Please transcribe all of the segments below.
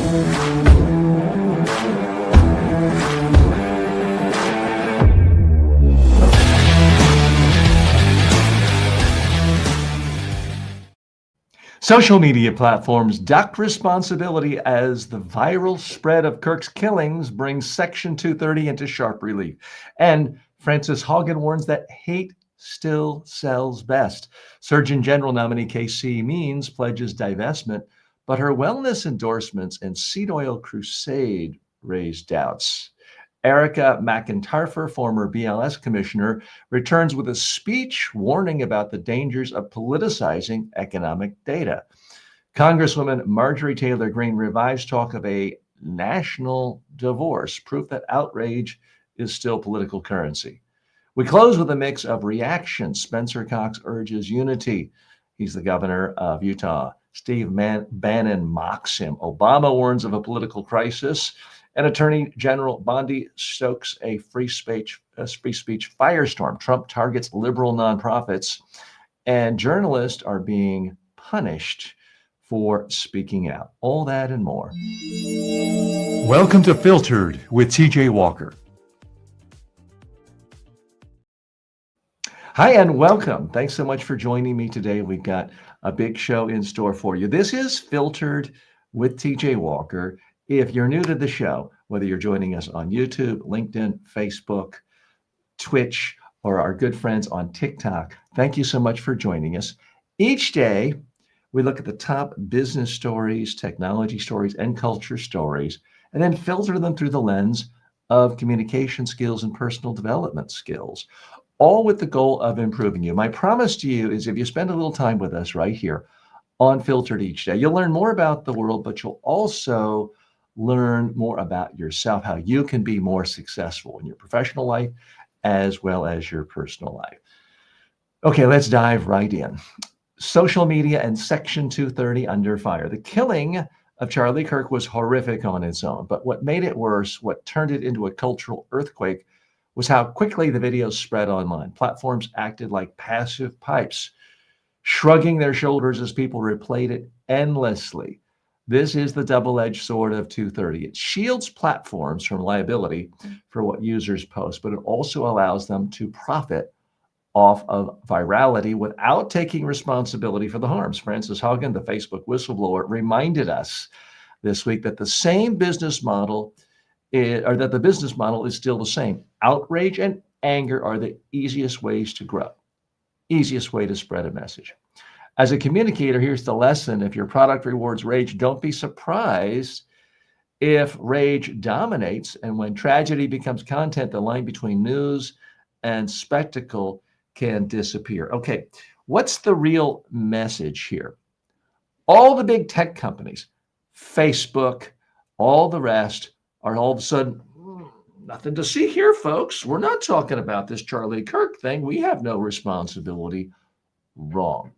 Social media platforms duck responsibility as the viral spread of Kirk's killings brings Section 230 into sharp relief. And Frances Haugen warns that hate still sells best. Surgeon General nominee KC Means pledges divestment, but her wellness endorsements and seed oil crusade raise doubts. Erika McEntarfer, former BLS commissioner, returns with a speech warning about the dangers of politicizing economic data. Congresswoman Marjorie Taylor Greene revives talk of a national divorce, proof that outrage is still political currency. We close with a mix of reactions. Spencer Cox urges unity. He's the governor of Utah. Steve Bannon mocks him. Obama warns of a political crisis. And Attorney General Bondi stokes a free speech firestorm. Trump targets liberal nonprofits, and journalists are being punished for speaking out. All that and more. Welcome to Filtered with TJ Walker. Hi, and welcome. Thanks so much for joining me today. We've got a big show in store for you. This is Filtered with TJ Walker. If you're new to the show, whether you're joining us on YouTube, LinkedIn, Facebook, Twitch, or our good friends on TikTok, thank you so much for joining us. Each day, we look at the top business stories, technology stories, and culture stories, and then filter them through the lens of communication skills and personal development skills, all with the goal of improving you. My promise to you is if you spend a little time with us right here on Filtered each day, you'll learn more about the world, but you'll also learn more about yourself, how you can be more successful in your professional life as well as your personal life. Okay, let's dive right in. Social media and Section 230 under fire. The killing of Charlie Kirk was horrific on its own, but what made it worse, what turned it into a cultural earthquake, was how quickly the videos spread online. Platforms acted like passive pipes, shrugging their shoulders as people replayed it endlessly. This is the double-edged sword of 230. It shields platforms from liability for what users post, but it also allows them to profit off of virality without taking responsibility for the harms. Frances Haugen, the Facebook whistleblower, reminded us this week that the business model is still the same. Outrage and anger are the easiest ways to grow, easiest way to spread a message. As a communicator, here's the lesson. If your product rewards rage, don't be surprised if rage dominates. And when tragedy becomes content, the line between news and spectacle can disappear. Okay, what's the real message here? All the big tech companies, Facebook, all the rest, are all of a sudden, nothing to see here, folks. We're not talking about this Charlie Kirk thing. We have no responsibility. Wrong.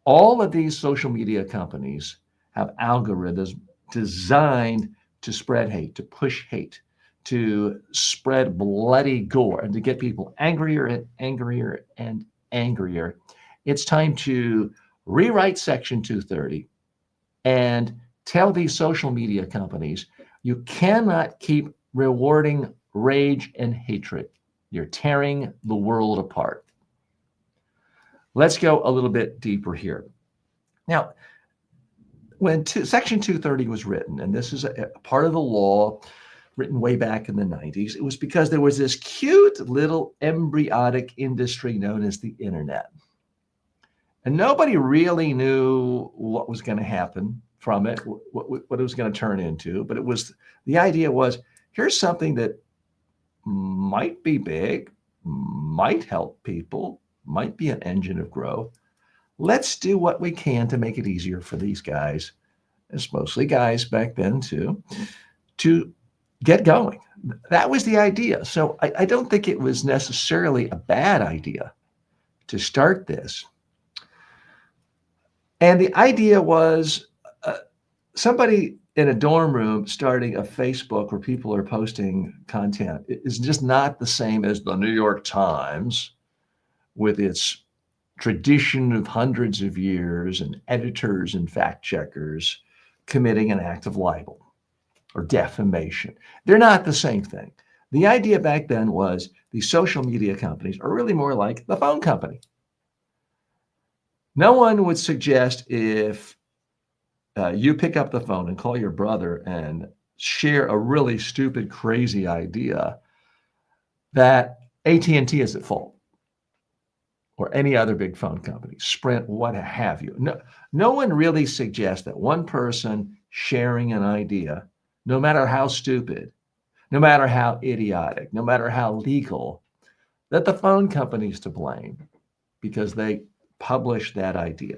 All of these social media companies have algorithms designed to spread hate, to push hate, to spread bloody gore, and to get people angrier and angrier and angrier. It's time to rewrite Section 230 and tell these social media companies, you cannot keep rewarding rage and hatred. You're tearing the world apart. Let's go a little bit deeper here. Now, when Section 230 was written, and this is a part of the law written way back in the 90s, it was because there was this cute little embryonic industry known as the internet. And nobody really knew what was going to happen from it, what it was going to turn into. But the idea was, here's something that might be big, might help people, might be an engine of growth. Let's do what we can to make it easier for these guys, it's mostly guys back then too, to get going. That was the idea. So I don't think it was necessarily a bad idea to start this. And the idea was somebody in a dorm room starting a Facebook where people are posting content is just not the same as the New York Times with its tradition of hundreds of years and editors and fact checkers committing an act of libel or defamation. They're not the same thing. The idea back then was these social media companies are really more like the phone company. No one would suggest if you pick up the phone and call your brother and share a really stupid, crazy idea that AT&T is at fault or any other big phone company, Sprint, what have you. No one really suggests that one person sharing an idea, no matter how stupid, no matter how idiotic, no matter how legal, that the phone company's to blame because they published that idea.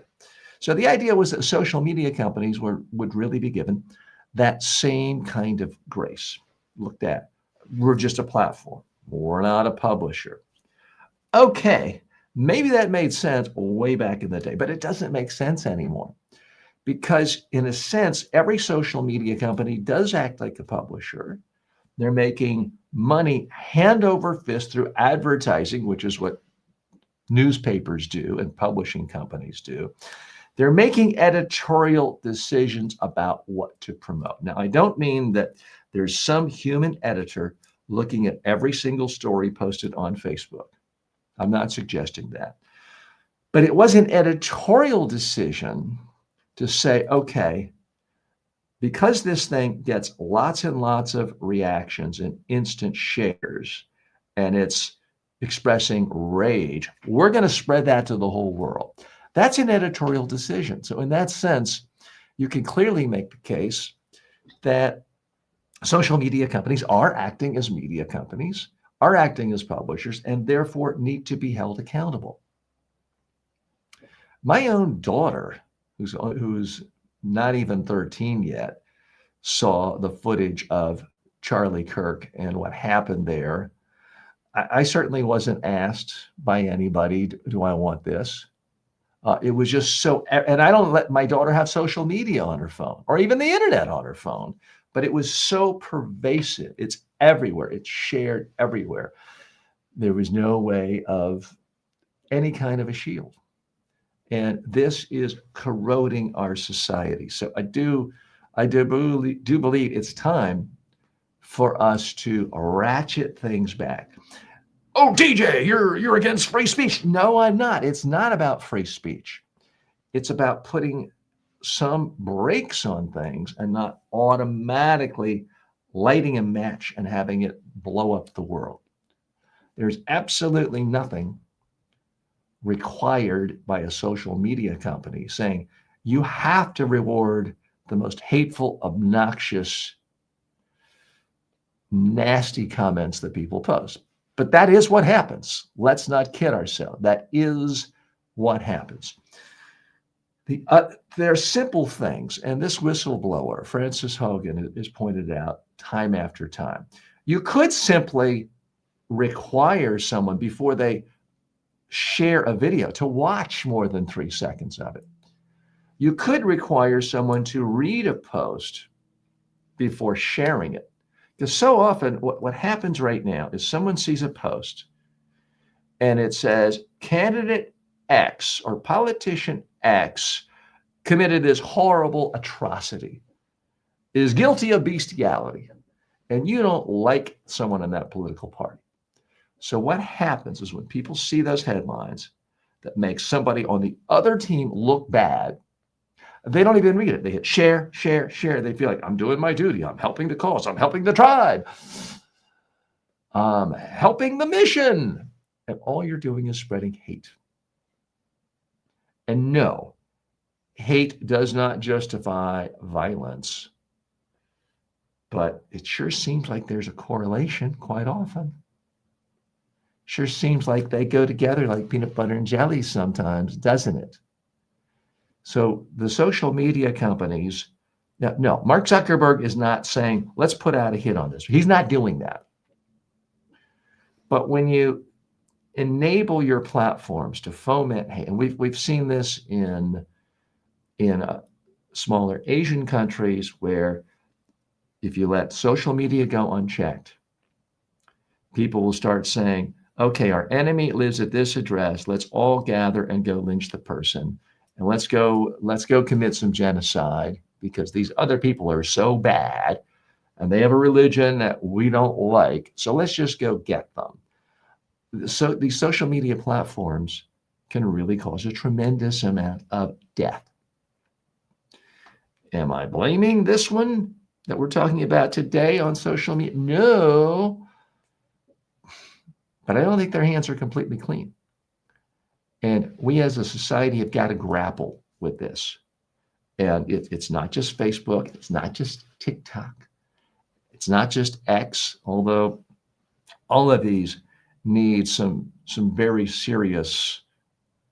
So the idea was that social media companies would really be given that same kind of grace. Looked at, we're just a platform. We're not a publisher. Okay, maybe that made sense way back in the day, but it doesn't make sense anymore. Because in a sense, every social media company does act like a publisher. They're making money hand over fist through advertising, which is what newspapers do and publishing companies do. They're making editorial decisions about what to promote. Now, I don't mean that there's some human editor looking at every single story posted on Facebook. I'm not suggesting that. But it was an editorial decision to say, okay, because this thing gets lots and lots of reactions and instant shares, and it's expressing rage, we're going to spread that to the whole world. That's an editorial decision. So in that sense, you can clearly make the case that social media companies are acting as media companies, are acting as publishers, and therefore need to be held accountable. My own daughter, who's not even 13 yet, saw the footage of Charlie Kirk and what happened there. I certainly wasn't asked by anybody, do I want this? It was just so, and I don't let my daughter have social media on her phone or even the internet on her phone, but it was so pervasive. It's everywhere. It's shared everywhere. There was no way of any kind of a shield. And this is corroding our society. So I do believe it's time for us to ratchet things back. Oh, TJ, you're against free speech. No, I'm not. It's not about free speech. It's about putting some brakes on things and not automatically lighting a match and having it blow up the world. There's absolutely nothing required by a social media company saying you have to reward the most hateful, obnoxious, nasty comments that people post. But that is what happens. Let's not kid ourselves. That is what happens. There are simple things, and this whistleblower, Frances Hogan, is pointed out time after time. You could simply require someone before they share a video to watch more than 3 seconds of it. You could require someone to read a post before sharing it. Because so often what happens right now is someone sees a post and it says candidate X or politician X committed this horrible atrocity, is guilty of bestiality, and you don't like someone in that political party. So what happens is when people see those headlines that make somebody on the other team look bad, they don't even read it. They hit share, share, share. They feel like I'm doing my duty. I'm helping the cause. I'm helping the tribe. I'm helping the mission. And all you're doing is spreading hate. And no, hate does not justify violence. But it sure seems like there's a correlation quite often. Sure seems like they go together like peanut butter and jelly sometimes, doesn't it? So the social media companies, no, Mark Zuckerberg is not saying, let's put out a hit on this. He's not doing that. But when you enable your platforms to foment hate, and we've seen this in smaller Asian countries where if you let social media go unchecked, people will start saying, okay, our enemy lives at this address. Let's all gather and go lynch the person. And let's go commit some genocide because these other people are so bad and they have a religion that we don't like. So let's just go get them. So these social media platforms can really cause a tremendous amount of death. Am I blaming this one that we're talking about today on social media? No, but I don't think their hands are completely clean. And we as a society have got to grapple with this. And it's not just Facebook, it's not just TikTok, it's not just X, although all of these need some very serious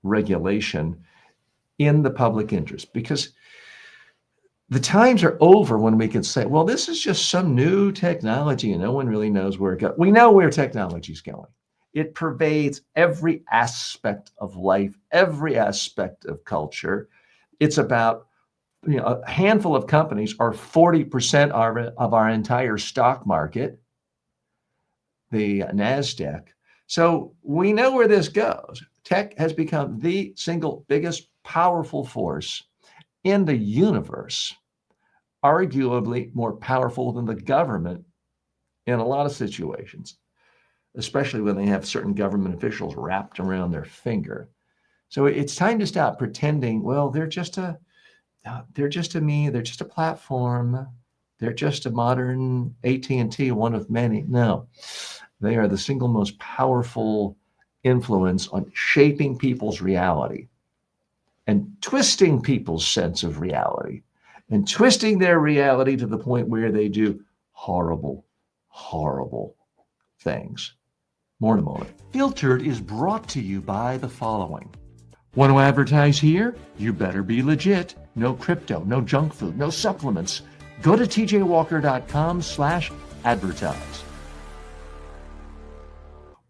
regulation in the public interest, because the times are over when we can say, well, this is just some new technology and no one really knows where it goes. We know where technology is going. It pervades every aspect of life, every aspect of culture. It's about, a handful of companies are 40% of our entire stock market, the NASDAQ. So we know where this goes. Tech has become the single biggest powerful force in the universe, arguably more powerful than the government in a lot of situations, especially when they have certain government officials wrapped around their finger. So it's time to stop pretending, well, they're just a platform. They're just a modern AT&T, one of many. No, they are the single most powerful influence on shaping people's reality and twisting people's sense of reality and twisting their reality to the point where they do horrible, horrible things. More in a moment. Filtered is brought to you by the following. Want to advertise here? You better be legit. No crypto, no junk food, no supplements. Go to tjwalker.com/advertise.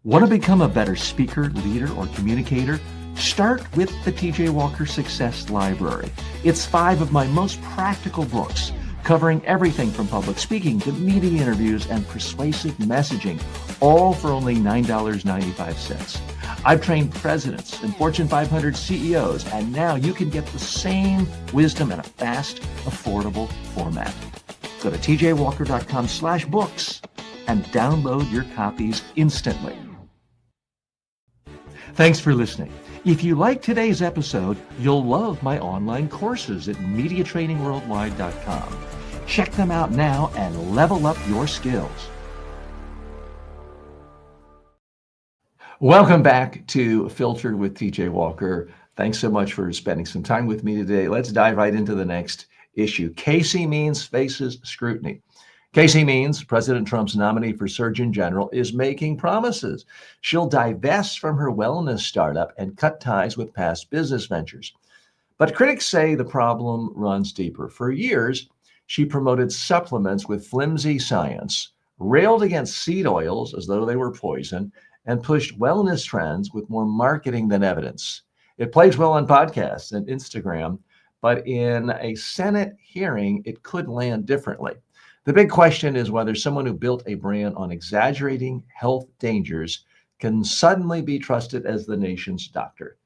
Want to become a better speaker, leader, or communicator? Start with the TJ Walker Success Library. It's 5 of my most practical books, covering everything from public speaking to media interviews and persuasive messaging, all for only $9.95. I've trained presidents and Fortune 500 CEOs, and now you can get the same wisdom in a fast, affordable format. Go to tjwalker.com/books and download your copies instantly. Thanks for listening. If you like today's episode, you'll love my online courses at MediaTrainingWorldwide.com. Check them out now and level up your skills. Welcome back to Filtered with TJ Walker. Thanks so much for spending some time with me today. Let's dive right into the next issue. Casey Means faces scrutiny. Casey Means, President Trump's nominee for Surgeon General, is making promises. She'll divest from her wellness startup and cut ties with past business ventures. But critics say the problem runs deeper. For years, she promoted supplements with flimsy science, railed against seed oils as though they were poison, and pushed wellness trends with more marketing than evidence. It plays well on podcasts and Instagram, but in a Senate hearing, it could land differently. The big question is whether someone who built a brand on exaggerating health dangers can suddenly be trusted as the nation's doctor.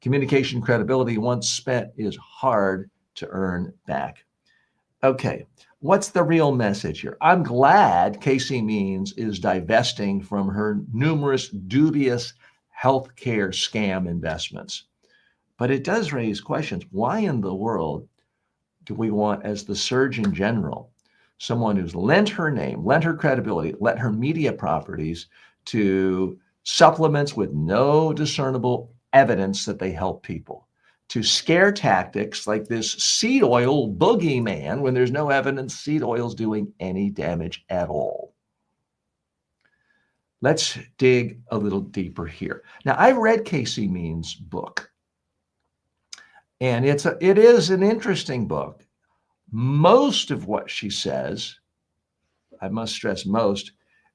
Communication credibility once spent is hard to earn back. Okay, what's the real message here? I'm glad Casey Means is divesting from her numerous dubious healthcare scam investments. But it does raise questions. Why in the world do we want, as the Surgeon General, someone who's lent her name, lent her credibility, lent her media properties to supplements with no discernible evidence that they help people, to scare tactics like this seed oil boogeyman when there's no evidence seed oil's doing any damage at all? Let's dig a little deeper here. Now, I read Casey Means' book, and it is an interesting book. Most of what she says, I must stress most,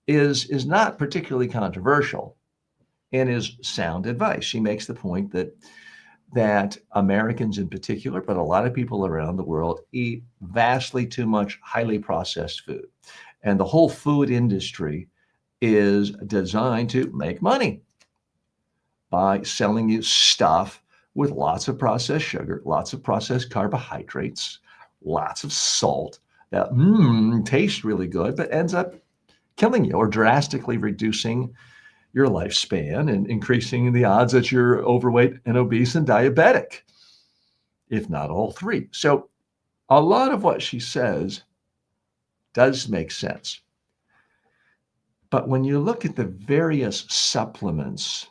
is not particularly controversial and is sound advice. She makes the point that Americans in particular, but a lot of people around the world, eat vastly too much highly processed food. And the whole food industry is designed to make money by selling you stuff with lots of processed sugar, lots of processed carbohydrates, lots of salt that tastes really good, but ends up killing you or drastically reducing your lifespan and increasing the odds that you're overweight and obese and diabetic, if not all three. So a lot of what she says does make sense. But when you look at the various supplements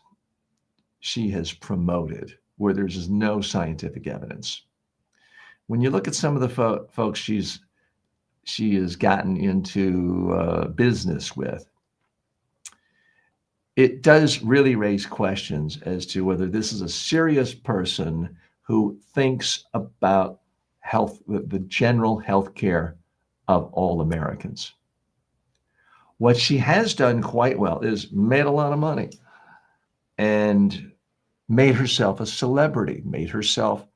she has promoted where there's no scientific evidence, when you look at some of the folks she has gotten into business with, it does really raise questions as to whether this is a serious person who thinks about health, the general health care of all Americans. What she has done quite well is made a lot of money and made herself a celebrity, made herself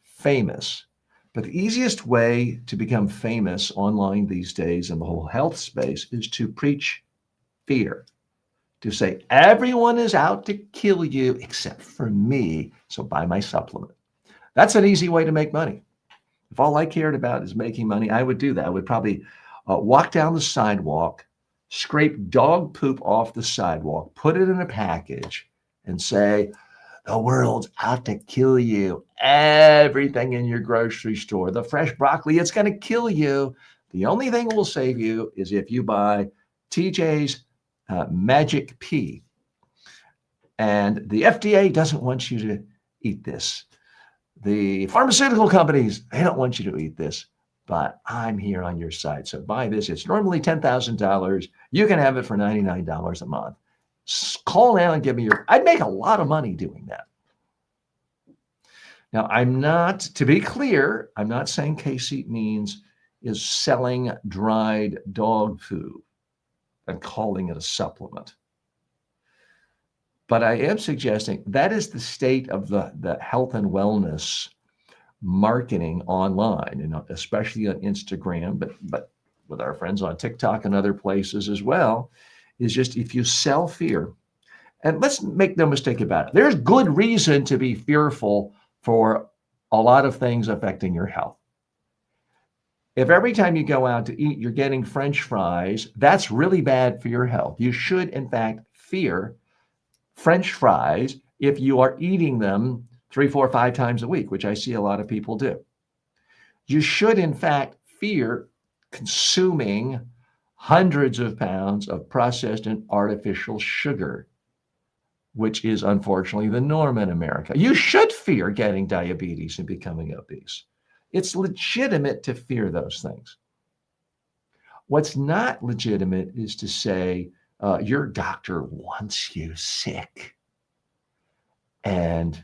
famous. But the easiest way to become famous online these days in the whole health space is to preach fear, to say, everyone is out to kill you except for me, so buy my supplement. That's an easy way to make money. If all I cared about is making money, I would do that. I would probably walk down the sidewalk, scrape dog poop off the sidewalk, put it in a package, and say, the world's out to kill you. Everything in your grocery store, the fresh broccoli, it's going to kill you. The only thing that will save you is if you buy TJ's Magic Pea. And the FDA doesn't want you to eat this. The pharmaceutical companies, they don't want you to eat this, but I'm here on your side. So buy this. It's normally $10,000. You can have it for $99 a month. Call now and give me I'd make a lot of money doing that. Now, to be clear, I'm not saying Casey Means is selling dried dog food and calling it a supplement. But I am suggesting that is the state of the health and wellness marketing online, and especially on Instagram, but with our friends on TikTok and other places as well, is just if you sell fear, and let's make no mistake about it, there's good reason to be fearful for a lot of things affecting your health. If every time you go out to eat, you're getting French fries, that's really bad for your health. You should, in fact, fear French fries if you are eating them 3, 4, 5 times a week, which I see a lot of people do. You should, in fact, fear consuming hundreds of pounds of processed and artificial sugar, which is unfortunately the norm in America. You should fear getting diabetes and becoming obese. It's legitimate to fear those things. What's not legitimate is to say your doctor wants you sick and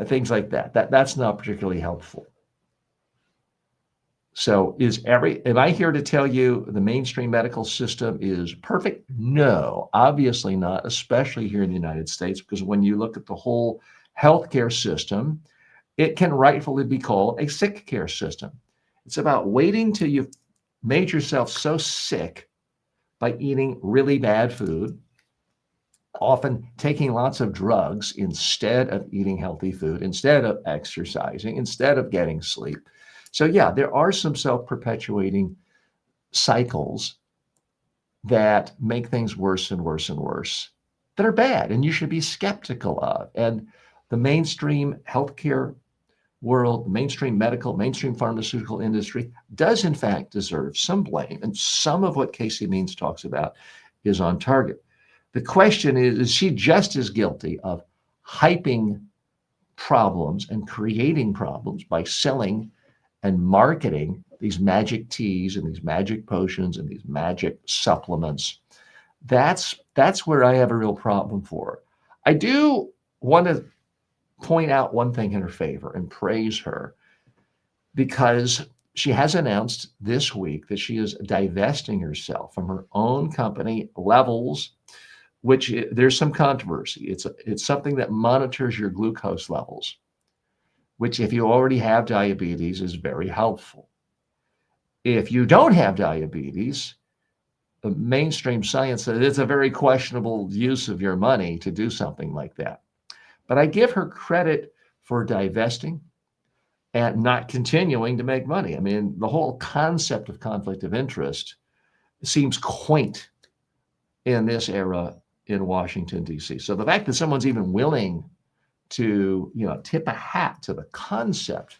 things like that. That's not particularly helpful. So am I here to tell you the mainstream medical system is perfect? No, obviously not, especially here in the United States, because when you look at the whole healthcare system, it can rightfully be called a sick care system. It's about waiting till you've made yourself so sick by eating really bad food, often taking lots of drugs instead of eating healthy food, instead of exercising, instead of getting sleep. So yeah, there are some self-perpetuating cycles that make things worse and worse and worse that are bad and you should be skeptical of. And the mainstream healthcare world, the mainstream medical, mainstream pharmaceutical industry does in fact deserve some blame. And some of what Casey Means talks about is on target. The question is she just as guilty of hyping problems and creating problems by selling and marketing these magic teas and these magic potions and these magic supplements? That's where I have a real problem for her. I do want to point out one thing in her favor and praise her, because she has announced this week that she is divesting herself from her own company, Levels, which there's some controversy. It's something that monitors your glucose levels, which if you already have diabetes is very helpful. If you don't have diabetes, the mainstream science says it's a very questionable use of your money to do something like that. But I give her credit for divesting. and not continuing to make money. I mean, the whole concept of conflict of interest seems quaint in this era in Washington, D.C. So the fact that someone's even willing to, tip a hat to the concept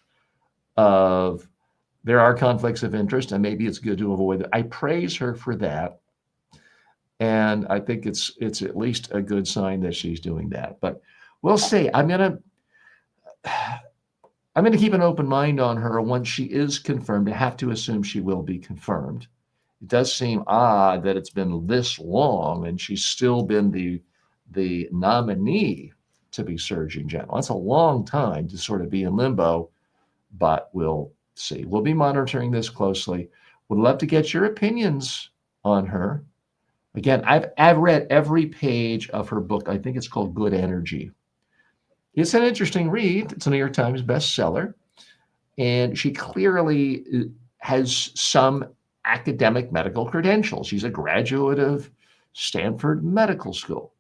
of there are conflicts of interest and maybe it's good to avoid it, I praise her for that. And I think it's at least a good sign that she's doing that. But we'll see. I'm gonna keep an open mind on her once she is confirmed. I have to assume she will be confirmed. It does seem odd that it's been this long and she's still been the nominee to be Surgeon General. That's a long time to sort of be in limbo, but we'll see. We'll be monitoring this closely. Would love to get your opinions on her. Again, I've read every page of her book. I think it's called Good Energy. It's an interesting read. It's a New York Times bestseller. And she clearly has some academic medical credentials. She's a graduate of Stanford Medical School.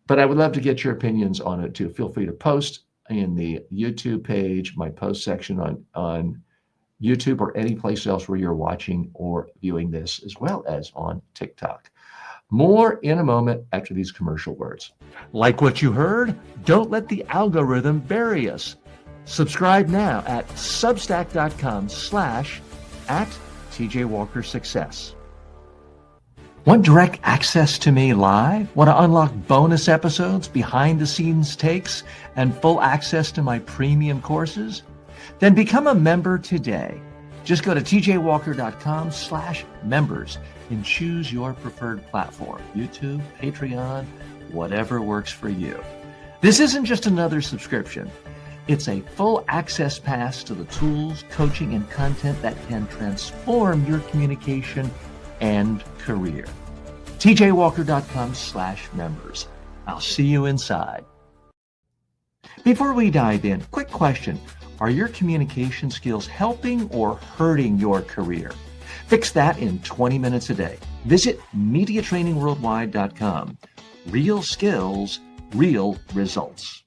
But I would love to get your opinions on it too. Feel free to post in the YouTube page, my post section on YouTube or any place else where you're watching or viewing this, as well as on TikTok. More in a moment after these commercial words. Like what you heard? Don't let the algorithm bury us. Subscribe now at substack.com/@TJWalkerSuccess. Want direct access to me live? Want to unlock bonus episodes, behind the scenes takes, and full access to my premium courses? Then become a member today. Just go to tjwalker.com/members and choose your preferred platform, YouTube, Patreon, whatever works for you. This isn't just another subscription. It's a full access pass to the tools, coaching, and content that can transform your communication and career. tjwalker.com/members. I'll see you inside. Before we dive in, quick question. Are your communication skills helping or hurting your career? Fix that in 20 minutes a day. Visit MediaTrainingWorldwide.com. Real skills, real results.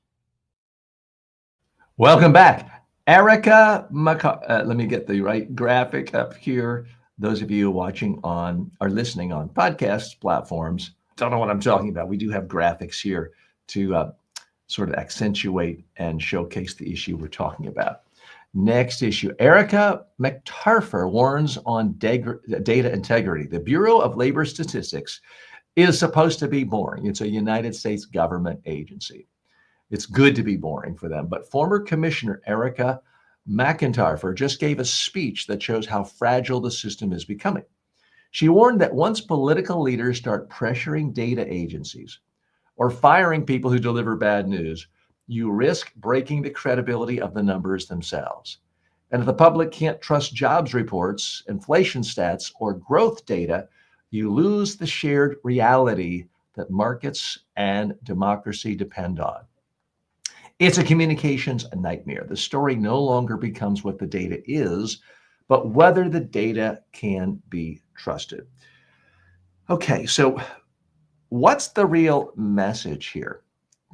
Welcome back. Erika McEntarfer. Let me get the right graphic up here. Those of you watching on or listening on podcast platforms don't know what I'm talking about. We do have graphics here to sort of accentuate and showcase the issue we're talking about. Next issue, Erika McEntarfer warns on data integrity. The Bureau of Labor Statistics is supposed to be boring. It's a United States government agency. It's good to be boring for them. But former Commissioner Erika McEntarfer just gave a speech that shows how fragile the system is becoming. She warned that once political leaders start pressuring data agencies or firing people who deliver bad news, you risk breaking the credibility of the numbers themselves. And if the public can't trust jobs reports, inflation stats, or growth data, you lose the shared reality that markets and democracy depend on. It's a communications nightmare. The story no longer becomes what the data is, but whether the data can be trusted. Okay, so what's the real message here?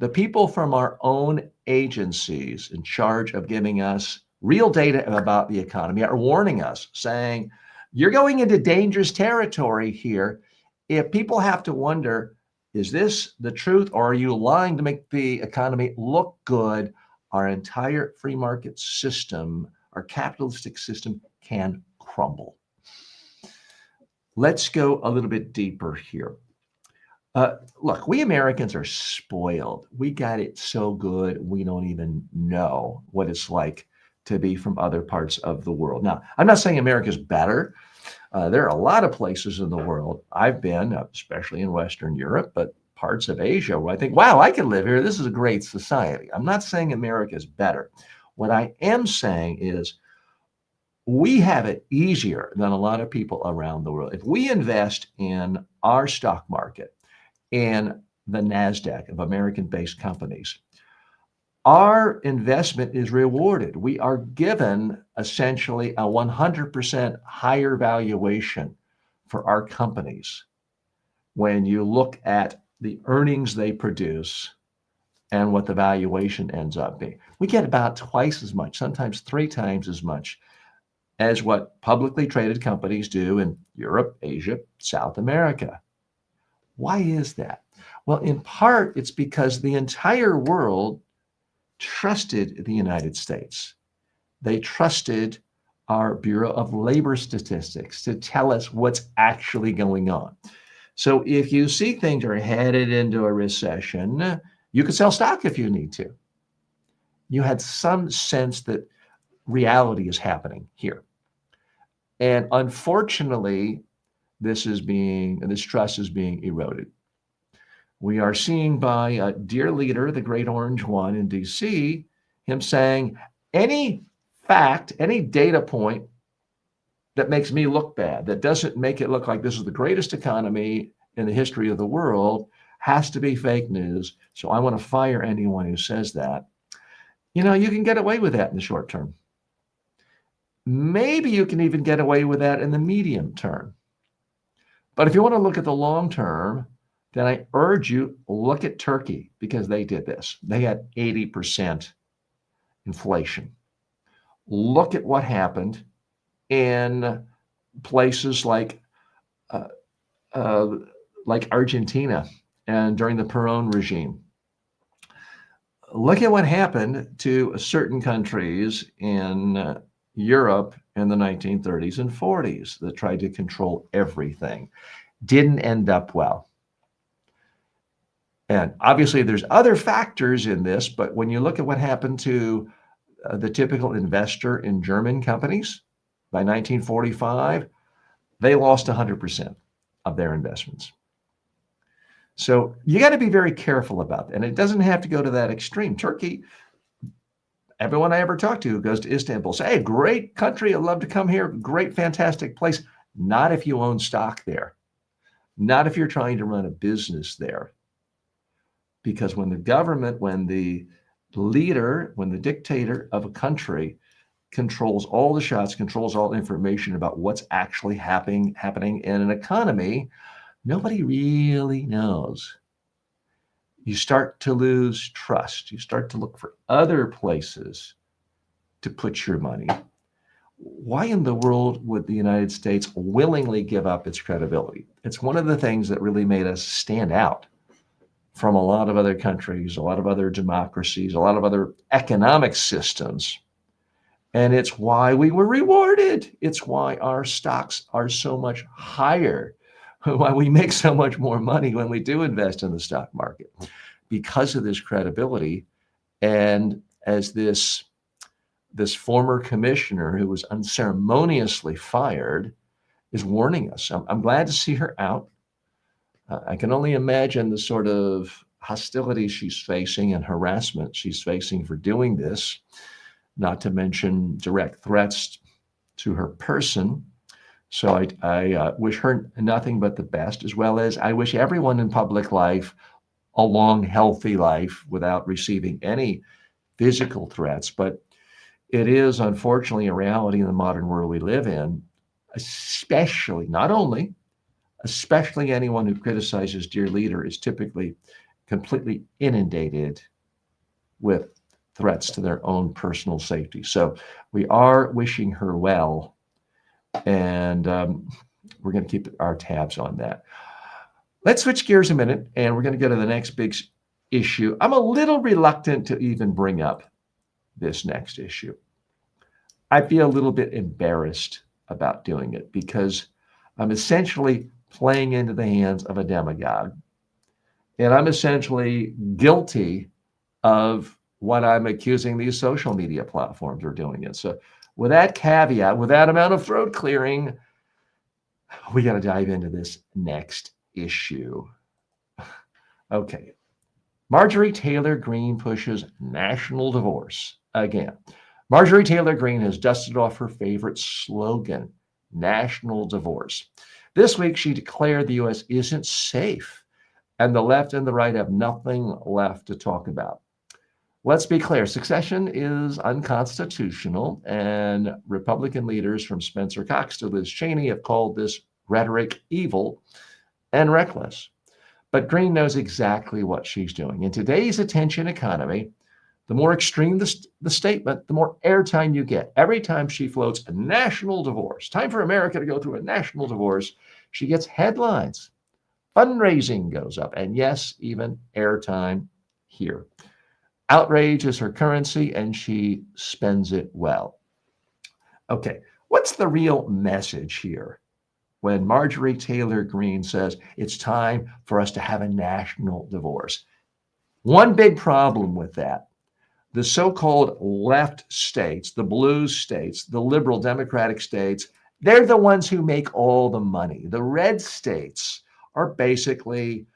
The people from our own agencies in charge of giving us real data about the economy are warning us, saying, you're going into dangerous territory here. If people have to wonder, is this the truth or are you lying to make the economy look good? Our entire free market system, our capitalistic system can crumble. Let's go a little bit deeper here. Look, we Americans are spoiled. We got it so good, we don't even know what it's like to be from other parts of the world. Now, I'm not saying America's better. There are a lot of places in the world I've been, especially in Western Europe, but parts of Asia where I think, wow, I can live here. This is a great society. I'm not saying America's better. What I am saying is we have it easier than a lot of people around the world. If we invest in our stock market, in the NASDAQ of American-based companies, our investment is rewarded. We are given essentially a 100% higher valuation for our companies when you look at the earnings they produce and what the valuation ends up being. We get about twice as much, sometimes 3 times as much as what publicly traded companies do in Europe, Asia, South America. Why is that? Well, in part, it's because the entire world trusted the United States. They trusted our Bureau of Labor Statistics to tell us what's actually going on. So if you see things are headed into a recession, you could sell stock if you need to. You had some sense that reality is happening here. And unfortunately, this trust is being eroded. We are seeing by a dear leader, the Great Orange One in DC, him saying, any fact, any data point that makes me look bad, that doesn't make it look like this is the greatest economy in the history of the world, has to be fake news. So I want to fire anyone who says that. You know, you can get away with that in the short term. Maybe you can even get away with that in the medium term. But if you want to look at the long term, then I urge you, look at Turkey, because they did this. They had 80% inflation. Look at what happened in places like Argentina and during the Perón regime. Look at what happened to certain countries in Europe in the 1930s and 40s that tried to control everything. Didn't end up well. And obviously there's other factors in this, but when you look at what happened to the typical investor in German companies by 1945, they lost 100% of their investments. So you got to be very careful about that. And it doesn't have to go to that extreme. Turkey, everyone I ever talk to who goes to Istanbul say, hey, great country, I'd love to come here, great, fantastic place. Not if you own stock there. Not if you're trying to run a business there. Because when the government, when the leader, when the dictator of a country controls all the shots, controls all the information about what's actually happening in an economy, nobody really knows. You start to lose trust. You start to look for other places to put your money. Why in the world would the United States willingly give up its credibility? It's one of the things that really made us stand out from a lot of other countries, a lot of other democracies, a lot of other economic systems. And it's why we were rewarded. It's why our stocks are so much higher, why we make so much more money when we do invest in the stock market, because of this credibility. And as this former commissioner who was unceremoniously fired is warning us, I'm glad to see her out. I can only imagine the sort of hostility she's facing and harassment she's facing for doing this, not to mention direct threats to her person. So I wish her nothing but the best, as well as I wish everyone in public life a long, healthy life without receiving any physical threats. But it is unfortunately a reality in the modern world we live in, especially, not only, especially anyone who criticizes dear leader is typically completely inundated with threats to their own personal safety. So we are wishing her well, and we're going to keep our tabs on that. Let's switch gears a minute, and we're going to go to the next big issue. I'm a little reluctant to even bring up this next issue. I feel a little bit embarrassed about doing it because I'm essentially playing into the hands of a demagogue. And I'm essentially guilty of what I'm accusing these social media platforms are doing. And so with that caveat, with that amount of throat clearing, we got to dive into this next issue. Okay. Marjorie Taylor Greene pushes national divorce again. Marjorie Taylor Greene has dusted off her favorite slogan, national divorce. This week, she declared the U.S. isn't safe, and the left and the right have nothing left to talk about. Let's be clear, secession is unconstitutional, and Republican leaders from Spencer Cox to Liz Cheney have called this rhetoric evil and reckless. But Greene knows exactly what she's doing. In today's attention economy, the more extreme the statement, the more airtime you get. Every time she floats a national divorce, time for America to go through a national divorce, she gets headlines. Fundraising goes up, and yes, even airtime here. Outrage is her currency, and she spends it well. Okay, what's the real message here when Marjorie Taylor Greene says it's time for us to have a national divorce? One big problem with that: the so-called left states, the blue states, the liberal democratic states, they're the ones who make all the money. The red states are basically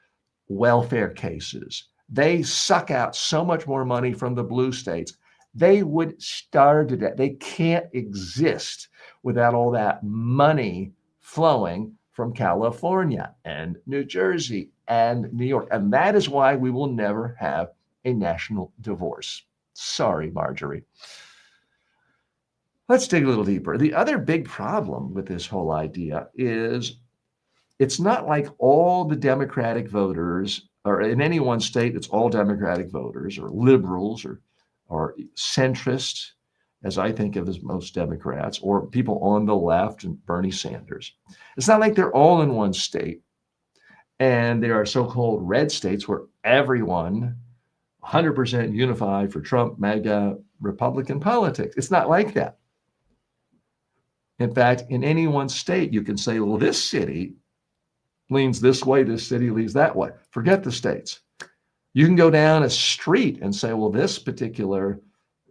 welfare cases. They suck out so much more money from the blue states. They would starve to death. They can't exist without all that money flowing from California and New Jersey and New York. And that is why we will never have a national divorce. Sorry, Marjorie. Let's dig a little deeper. The other big problem with this whole idea is it's not like all the Democratic voters, or in any one state, it's all Democratic voters or liberals or centrists, as I think of as most Democrats, or people on the left and Bernie Sanders. It's not like they're all in one state. And there are so-called red states where everyone 100% unified for Trump, MAGA, Republican politics. It's not like that. In fact, in any one state, you can say, well, this city leans this way, this city leans that way. Forget the states. You can go down a street and say, well, this particular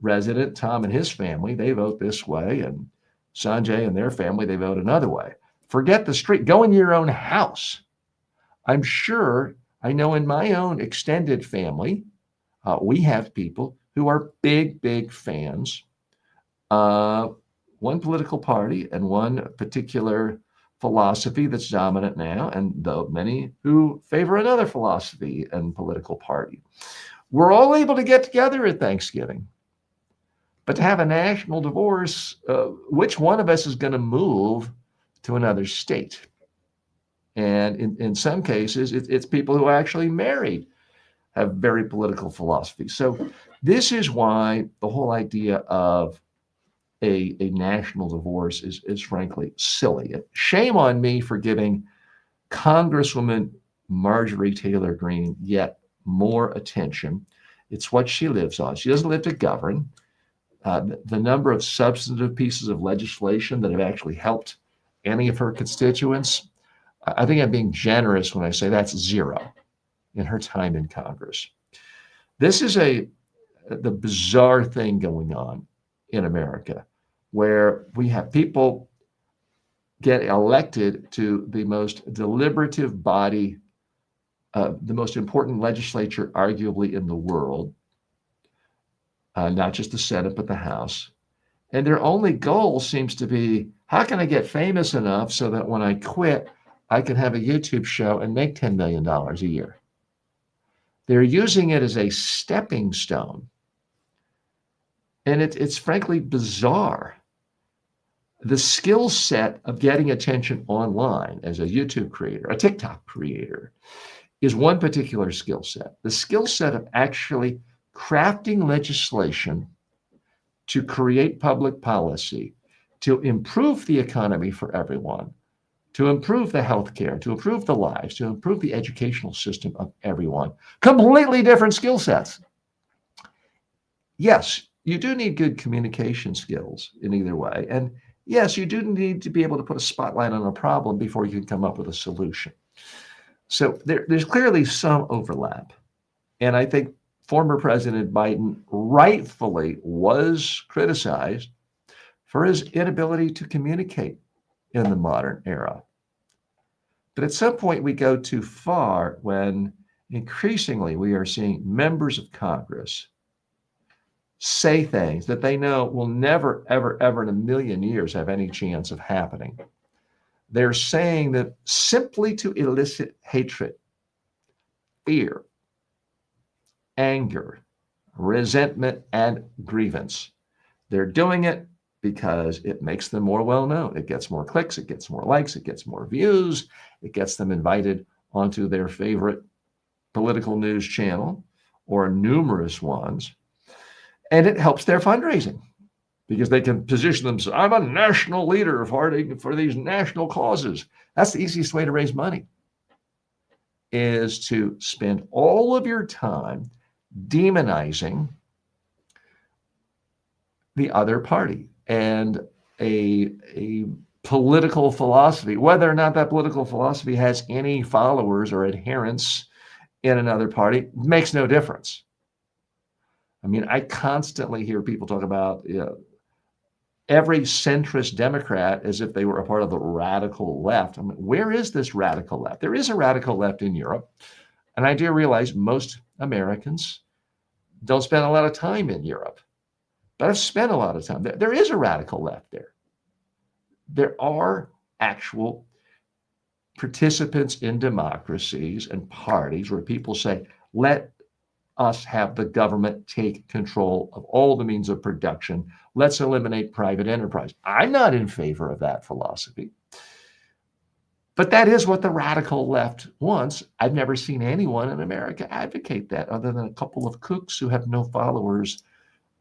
resident, Tom and his family, they vote this way, and Sanjay and their family, they vote another way. Forget the street. Go in your own house. I'm sure, I know in my own extended family, we have people who are big, big fans of one political party and one particular philosophy that's dominant now, and many who favor another philosophy and political party. We're all able to get together at Thanksgiving. But to have a national divorce, which one of us is going to move to another state? And in some cases, it's people who actually married have very political philosophies. So this is why the whole idea of a national divorce is frankly silly. Shame on me for giving Congresswoman Marjorie Taylor Greene yet more attention. It's what she lives on. She doesn't live to govern. The number of substantive pieces of legislation that have actually helped any of her constituents, I think I'm being generous when I say that's zero in her time in Congress. This is the bizarre thing going on in America, where we have people get elected to the most deliberative body, the most important legislature arguably in the world, not just the Senate, but the House. And their only goal seems to be, how can I get famous enough so that when I quit, I can have a YouTube show and make $10 million a year? They're using it as a stepping stone. And it's frankly bizarre. The skill set of getting attention online as a YouTube creator, a TikTok creator, is one particular skill set. The skill set of actually crafting legislation to create public policy, to improve the economy for everyone, to improve the healthcare, to improve the lives, to improve the educational system of everyone. Completely different skill sets. Yes, you do need good communication skills in either way. And yes, you do need to be able to put a spotlight on a problem before you can come up with a solution. So there's clearly some overlap. And I think former President Biden rightfully was criticized for his inability to communicate in the modern era. But at some point we go too far when increasingly we are seeing members of Congress say things that they know will never, ever, ever in a million years have any chance of happening. They're saying that simply to elicit hatred, fear, anger, resentment, and grievance. They're doing it because it makes them more well-known. It gets more clicks, it gets more likes, it gets more views, it gets them invited onto their favorite political news channel or numerous ones, and it helps their fundraising because they can position themselves. I'm a national leader fighting for these national causes. That's the easiest way to raise money, is to spend all of your time demonizing the other party and a political philosophy, whether or not that political philosophy has any followers or adherents in another party, makes no difference. I mean, I constantly hear people talk about every centrist Democrat as if they were a part of the radical left. I mean, where is this radical left? There is a radical left in Europe. And I do realize most Americans don't spend a lot of time in Europe, but I've spent a lot of time. There is a radical left there. There are actual participants in democracies and parties where people say, let us have the government take control of all the means of production. Let's eliminate private enterprise. I'm not in favor of that philosophy. But that is what the radical left wants. I've never seen anyone in America advocate that other than a couple of kooks who have no followers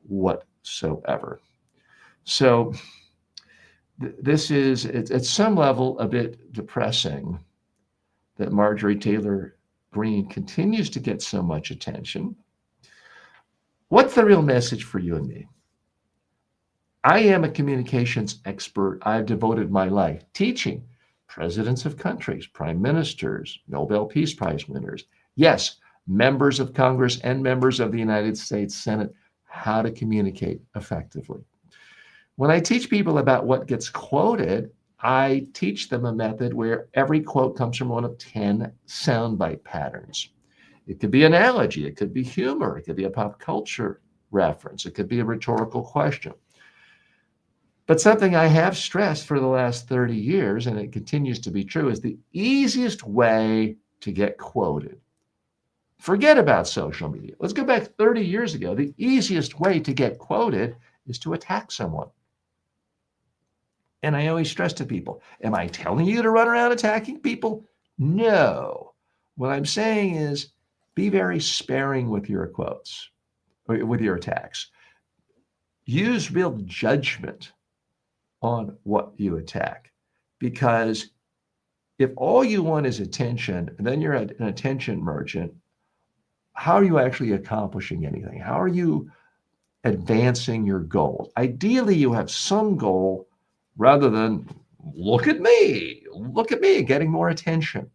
whatsoever. So this is, at some level, a bit depressing that Marjorie Taylor Greene continues to get so much attention. What's the real message for you and me? I am a communications expert. I've devoted my life teaching presidents of countries, prime ministers, Nobel Peace Prize winners, yes, members of Congress and members of the United States Senate, how to communicate effectively. When I teach people about what gets quoted, I teach them a method where every quote comes from one of 10 soundbite patterns. It could be analogy, it could be humor, it could be a pop culture reference, it could be a rhetorical question. But something I have stressed for the last 30 years, and it continues to be true, is the easiest way to get quoted. Forget about social media. Let's go back 30 years ago. The easiest way to get quoted is to attack someone. And I always stress to people, am I telling you to run around attacking people? No. What I'm saying is be very sparing with your quotes, with your attacks. Use real judgment on what you attack. Because if all you want is attention, then you're an attention merchant, how are you actually accomplishing anything? How are you advancing your goals? Ideally, you have some goal rather than look at me, getting more attention.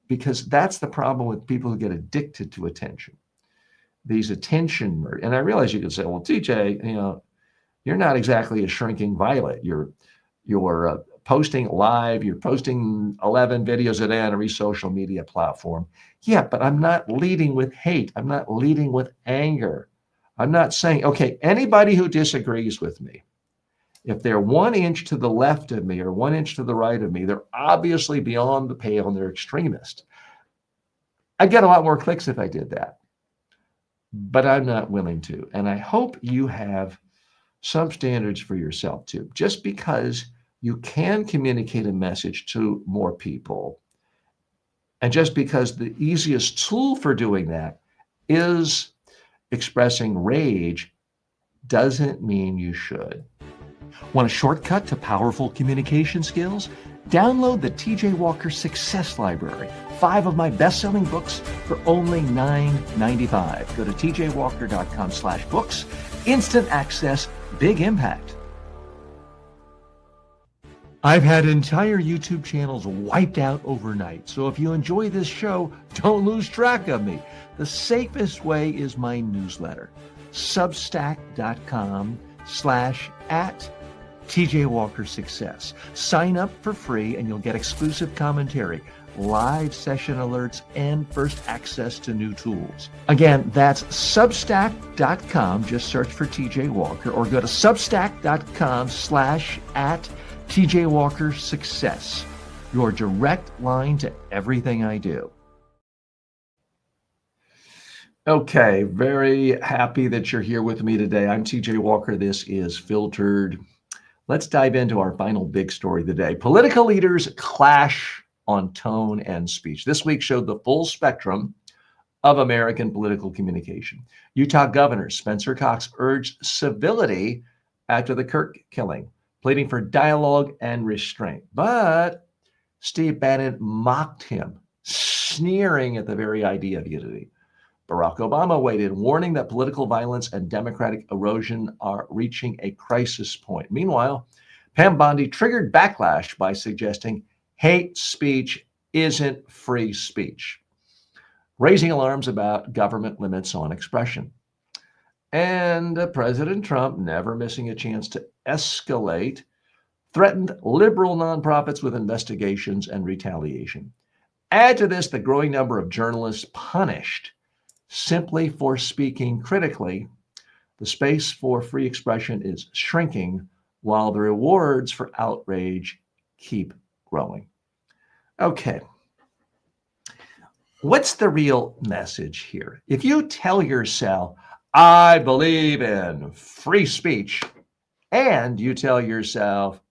Because that's the problem with people who get addicted to attention. These attention, and I realize you could say, well, TJ, you're not exactly a shrinking violet. You're posting live, you're posting 11 videos a day on every social media platform. Yeah, but I'm not leading with hate. I'm not leading with anger. I'm not saying, okay, anybody who disagrees with me, if they're 1 inch to the left of me or 1 inch to the right of me, they're obviously beyond the pale and they're extremist. I'd get a lot more clicks if I did that, but I'm not willing to. And I hope you have some standards for yourself too. Just because you can communicate a message to more people, and just because the easiest tool for doing that is expressing rage, doesn't mean you should. Want a shortcut to powerful communication skills? Download the TJ Walker Success Library, 5 of my best-selling books for only $9.95. Go to tjwalker.com/books. Instant access, big impact. I've had entire YouTube channels wiped out overnight, so if you enjoy this show, don't lose track of me. The safest way is my newsletter, substack.com/@TJ Walker Success. Sign up for free and you'll get exclusive commentary, live session alerts, and first access to new tools. Again, that's substack.com. Just search for TJ Walker or go to substack.com/@TJ Walker Success. Your direct line to everything I do. Okay, very happy that you're here with me today. I'm TJ Walker. This is Filtered. Let's dive into our final big story of the day. Political leaders clash on tone and speech. This week showed the full spectrum of American political communication. Utah Governor Spencer Cox urged civility after the Kirk killing, pleading for dialogue and restraint. But Steve Bannon mocked him, sneering at the very idea of unity. Barack Obama weighed in, warning that political violence and democratic erosion are reaching a crisis point. Meanwhile, Pam Bondi triggered backlash by suggesting hate speech isn't free speech, raising alarms about government limits on expression. And President Trump, never missing a chance to escalate, threatened liberal nonprofits with investigations and retaliation. Add to this the growing number of journalists punished simply for speaking critically. The space for free expression is shrinking while the rewards for outrage keep growing. Okay. What's the real message here? If you tell yourself, I believe in free speech, and you tell yourself,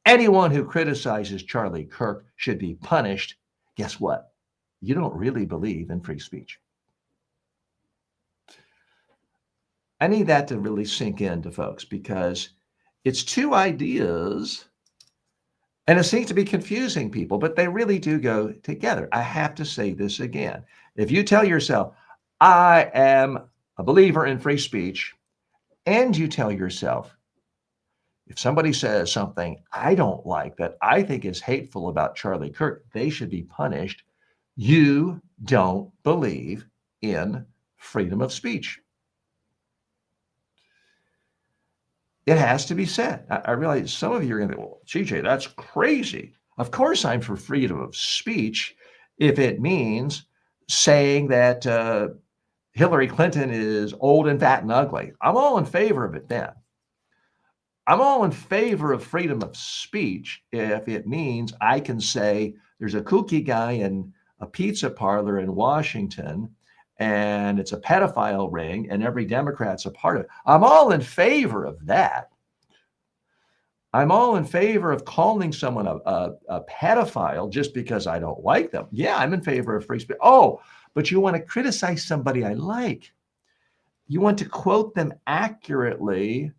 anyone who criticizes Charlie Kirk should be punished, guess what? You don't really believe in free speech. I need that to really sink into folks, because it's two ideas and it seems to be confusing people, but they really do go together. I have to say this again. If you tell yourself, I am a believer in free speech, and you tell yourself, if somebody says something I don't like that I think is hateful about Charlie Kirk, they should be punished, you don't believe in freedom of speech. It has to be said. I realize some of you are going to think, well, CJ, that's crazy. Of course I'm for freedom of speech if it means saying that Hillary Clinton is old and fat and ugly. I'm all in favor of it then. I'm all in favor of freedom of speech if it means I can say there's a kooky guy in a pizza parlor in Washington and it's a pedophile ring and every Democrat's a part of it. I'm all in favor of that. I'm all in favor of calling someone a pedophile just because I don't like them. Yeah, I'm in favor of free speech. Oh, but you want to criticize somebody I like. You want to quote them accurately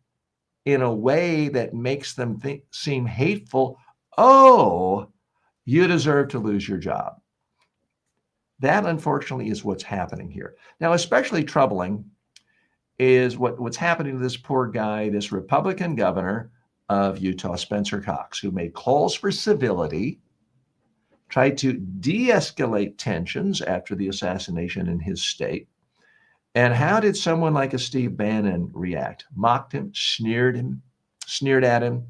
in a way that makes them seem hateful. Oh, you deserve to lose your job. That, unfortunately, is what's happening here. Now, especially troubling is what's happening to this poor guy, this Republican governor of Utah, Spencer Cox, who made calls for civility, tried to de-escalate tensions after the assassination in his state. And how did someone like a Steve Bannon react? Mocked him, sneered at him,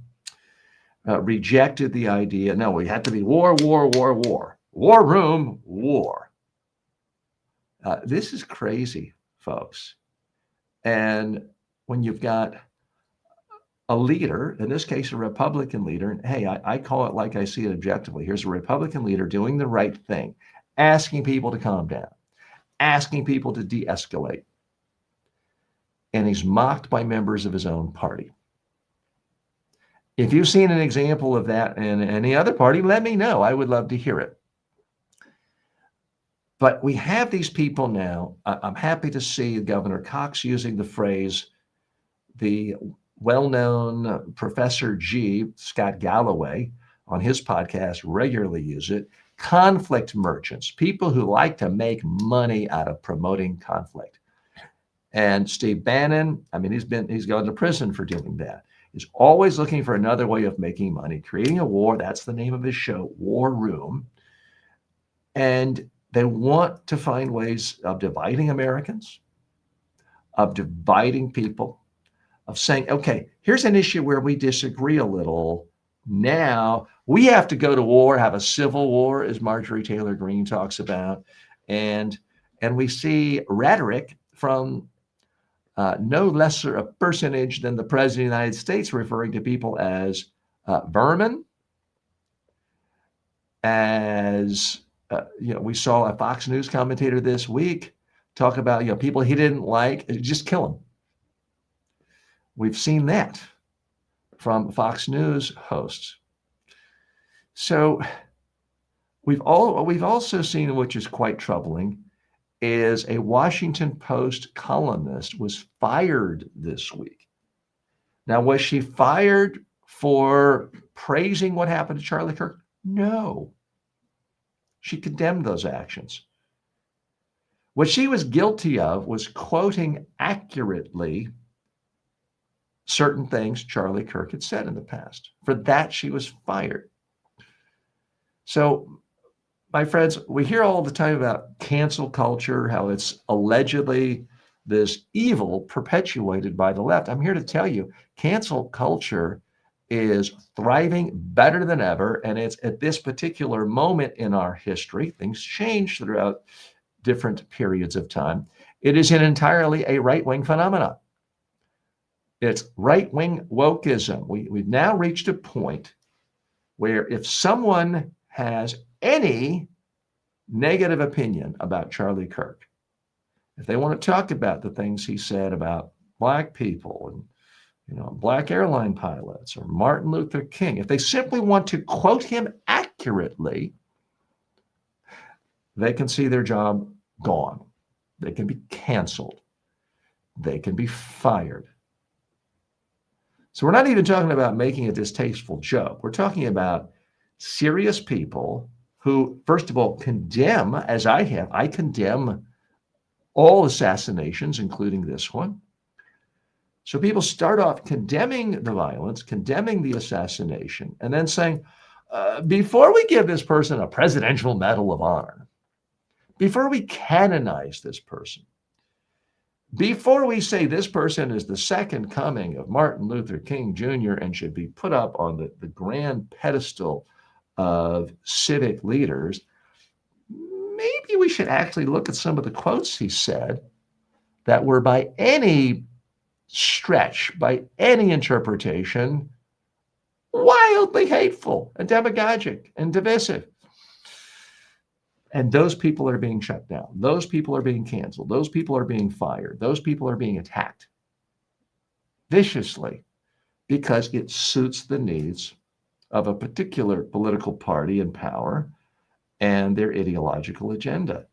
rejected the idea. No, we had to be war, war, war, war. War room, war. This is crazy, folks. And when you've got a leader, in this case, a Republican leader, and hey, I call it like I see it objectively. Here's a Republican leader doing the right thing, asking people to calm down, asking people to de-escalate. And he's mocked by members of his own party. If you've seen an example of that in any other party, let me know. I would love to hear it. But we have these people now. I'm happy to see Governor Cox using the phrase, the well-known Professor G, Scott Galloway, on his podcast regularly use it, conflict merchants, people who like to make money out of promoting conflict. And Steve Bannon, I mean, he's gone to prison for doing that. He's always looking for another way of making money, creating a war. That's the name of his show, War Room. And they want to find ways of dividing Americans, of dividing people, of saying, okay, here's an issue where we disagree a little. Now we have to go to war, have a civil war, as Marjorie Taylor Greene talks about. And we see rhetoric from no lesser a personage than the President of the United States referring to people as vermin, as we saw a Fox News commentator this week talk about people he didn't like, just kill them. We've seen that from Fox News hosts. So we've also seen, which is quite troubling, is a Washington Post columnist was fired this week. Now, was she fired for praising what happened to Charlie Kirk? No. She condemned those actions. What she was guilty of was quoting accurately certain things Charlie Kirk had said in the past. For that, she was fired. So, my friends, we hear all the time about cancel culture, how it's allegedly this evil perpetuated by the left. I'm here to tell you, cancel culture is thriving better than ever. And it's at this particular moment in our history, things change throughout different periods of time. It is an entirely a right-wing phenomenon. It's right-wing wokeism. We've now reached a point where if someone has any negative opinion about Charlie Kirk, if they want to talk about the things he said about Black people and Black airline pilots or Martin Luther King, if they simply want to quote him accurately, they can see their job gone. They can be canceled. They can be fired. So we're not even talking about making a distasteful joke. We're talking about serious people who, first of all, condemn, as I have, I condemn all assassinations, including this one. So people start off condemning the violence, condemning the assassination, and then saying, before we give this person a Presidential Medal of Honor, before we canonize this person, before we say this person is the second coming of Martin Luther King Jr. and should be put up on the grand pedestal of civic leaders, maybe we should actually look at some of the quotes he said that were by any stretch, by any interpretation, wildly hateful and demagogic and divisive. And those people are being shut down. Those people are being canceled. Those people are being fired. Those people are being attacked viciously because it suits the needs of a particular political party in power and their ideological agenda.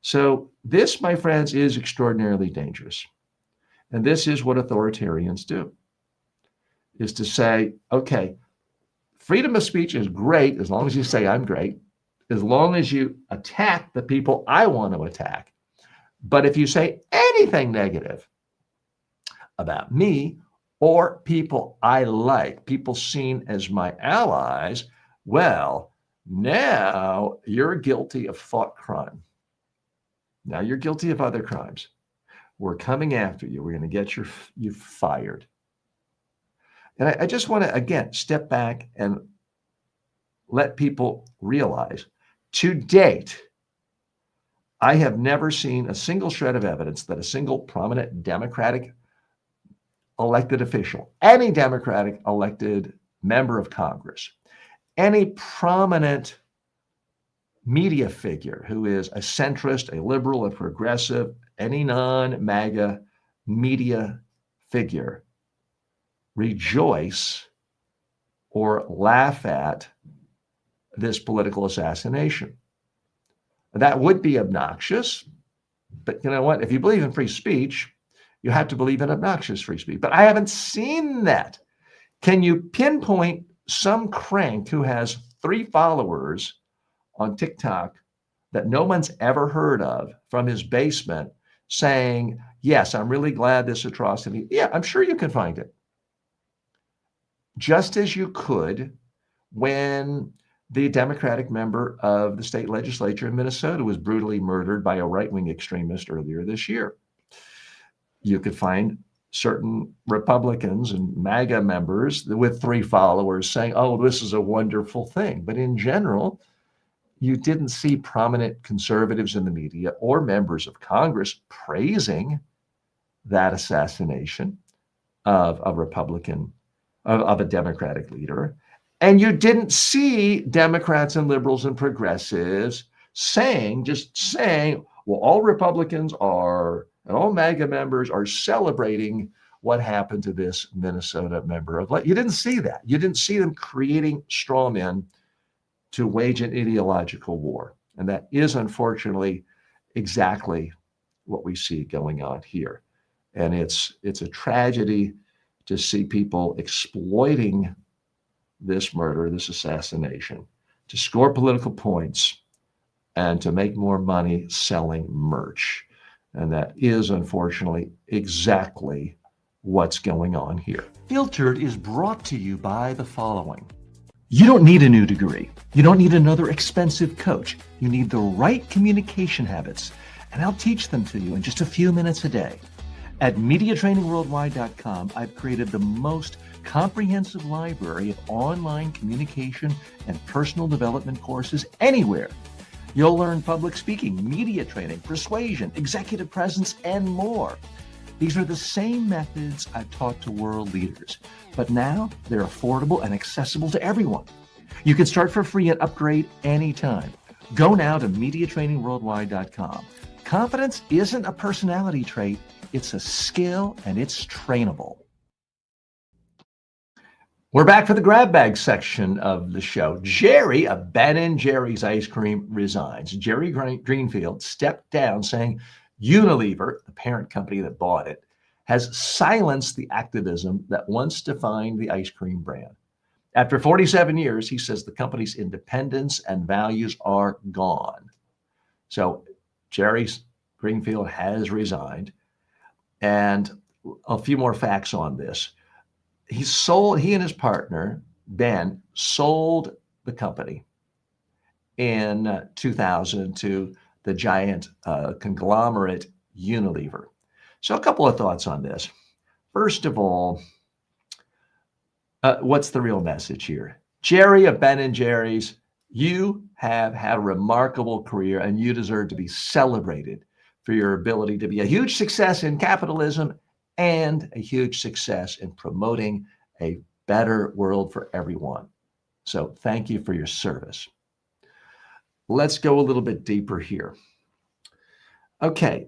So this, my friends, is extraordinarily dangerous. And this is what authoritarians do, is to say, okay, freedom of speech is great as long as you say I'm great, as long as you attack the people I want to attack. But if you say anything negative about me or people I like, people seen as my allies, well, now you're guilty of thought crime. Now you're guilty of other crimes. We're coming after you. We're going to get you fired. And I just want to, again, step back and let people realize, to date, I have never seen a single shred of evidence that a single prominent Democratic elected official, any Democratic elected member of Congress, any prominent media figure who is a centrist, a liberal, a progressive, any non-MAGA media figure rejoice or laugh at this political assassination. That would be obnoxious, but you know what? If you believe in free speech, you have to believe in obnoxious free speech. But I haven't seen that. Can you pinpoint some crank who has 3 followers on TikTok that no one's ever heard of from his basement saying, yes, I'm really glad this atrocity? Yeah, I'm sure you can find it. Just as you could when the Democratic member of the state legislature in Minnesota was brutally murdered by a right-wing extremist earlier this year. You could find certain Republicans and MAGA members with 3 followers saying, oh, this is a wonderful thing. But in general, you didn't see prominent conservatives in the media or members of Congress praising that assassination of a Republican, of a Democratic leader. And you didn't see Democrats and liberals and progressives just saying, well, all Republicans are, and all MAGA members are celebrating what happened to this Minnesota member of you didn't see that. You didn't see them creating straw men to wage an ideological war. And that is, unfortunately, exactly what we see going on here. And it's a tragedy to see people exploiting this murder, this assassination, to score political points and to make more money selling merch. And that is, unfortunately, exactly what's going on here. Filtered is brought to you by the following. You don't need a new degree. You don't need another expensive coach. You need the right communication habits, and I'll teach them to you in just a few minutes a day. At MediaTrainingWorldwide.com, I've created the most comprehensive library of online communication and personal development courses anywhere. You'll learn public speaking, media training, persuasion, executive presence, and more. These are the same methods I've taught to world leaders, but now they're affordable and accessible to everyone. You can start for free and upgrade anytime. Go now to MediaTrainingWorldwide.com. Confidence isn't a personality trait, it's a skill, and it's trainable. We're back for the grab bag section of the show. Jerry of Ben & Jerry's Ice Cream resigns. Jerry Greenfield stepped down, saying Unilever, the parent company that bought it, has silenced the activism that once defined the ice cream brand. After 47 years, he says the company's independence and values are gone. So Jerry Greenfield has resigned. And a few more facts on this. He and his partner, Ben, sold the company in 2000 to the giant conglomerate Unilever. So a couple of thoughts on this. First of all, what's the real message here? Jerry of Ben & Jerry's, you have had a remarkable career and you deserve to be celebrated for your ability to be a huge success in capitalism and a huge success in promoting a better world for everyone. So thank you for your service. Let's go a little bit deeper here. Okay,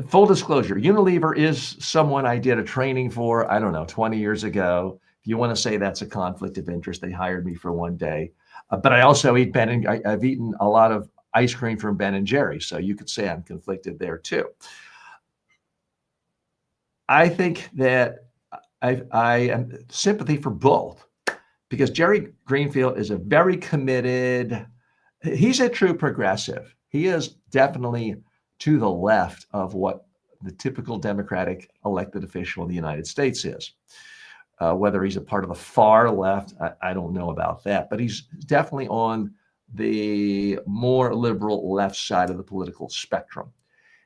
full disclosure, Unilever is someone I did a training for, 20 years ago. If you want to say that's a conflict of interest, they hired me for one day. But I also eat I've eaten a lot of ice cream from Ben & Jerry's, so you could say I'm conflicted there too. I think that I am sympathy for both, because Jerry Greenfield is a very committed, he's a true progressive. He is definitely to the left of what the typical Democratic elected official in the United States is. Whether he's a part of the far left, I don't know about that, but he's definitely on the more liberal left side of the political spectrum.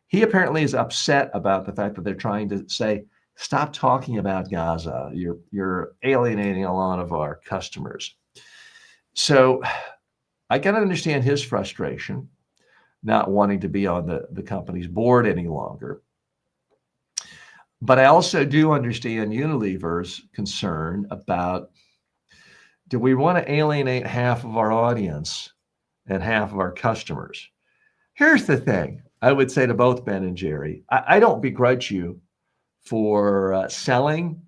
He apparently is upset about the fact that they're trying to say, stop talking about Gaza. You're alienating a lot of our customers. So I can understand his frustration, not wanting to be on the company's board any longer. But I also do understand Unilever's concern about, do we want to alienate half of our audience and half of our customers? Here's the thing I would say to both Ben and Jerry. I don't begrudge you for selling,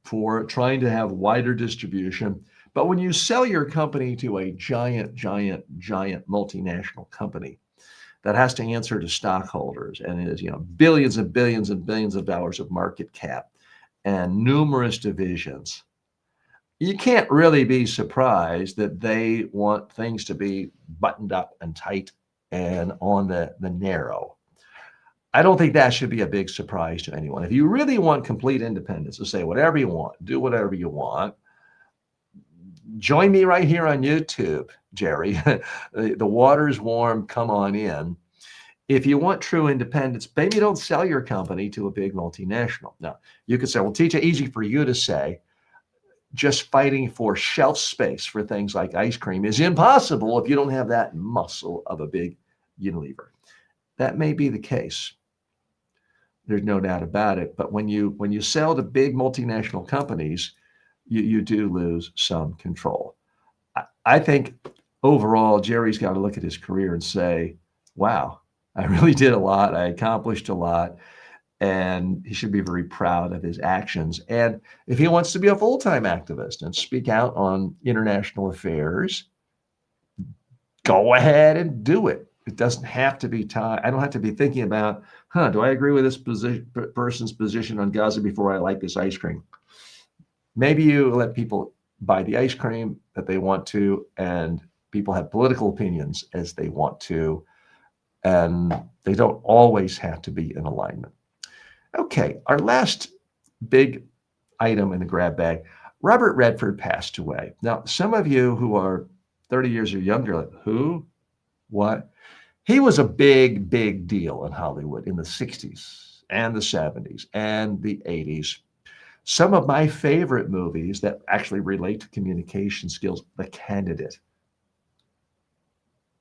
for trying to have wider distribution. But when you sell your company to a giant multinational company that has to answer to stockholders and is, billions and billions and billions of dollars of market cap and numerous divisions, you can't really be surprised that they want things to be buttoned up and tight and on the narrow. I don't think that should be a big surprise to anyone. If you really want complete independence to say whatever you want, do whatever you want, join me right here on YouTube, Jerry. The water's warm, come on in. If you want true independence, maybe don't sell your company to a big multinational. Now, you could say, well, TJ, easy for you to say, just fighting for shelf space for things like ice cream is impossible if you don't have that muscle of a big Unilever. That may be the case. There's no doubt about it. But when you sell to big multinational companies, you do lose some control. I think overall, Jerry's got to look at his career and say, wow, I really did a lot. I accomplished a lot. And he should be very proud of his actions. And if he wants to be a full-time activist and speak out on international affairs, go ahead and do it. It doesn't have to be tied. I don't have to be thinking about, do I agree with this person's position on Gaza before I like this ice cream? Maybe you let people buy the ice cream that they want to, and people have political opinions as they want to, and they don't always have to be in alignment. Okay, our last big item in the grab bag, Robert Redford passed away. Now, some of you who are 30 years or younger, like, who? What? He was a big, big deal in Hollywood in the 60s and the 70s and the 80s. Some of my favorite movies that actually relate to communication skills, The Candidate.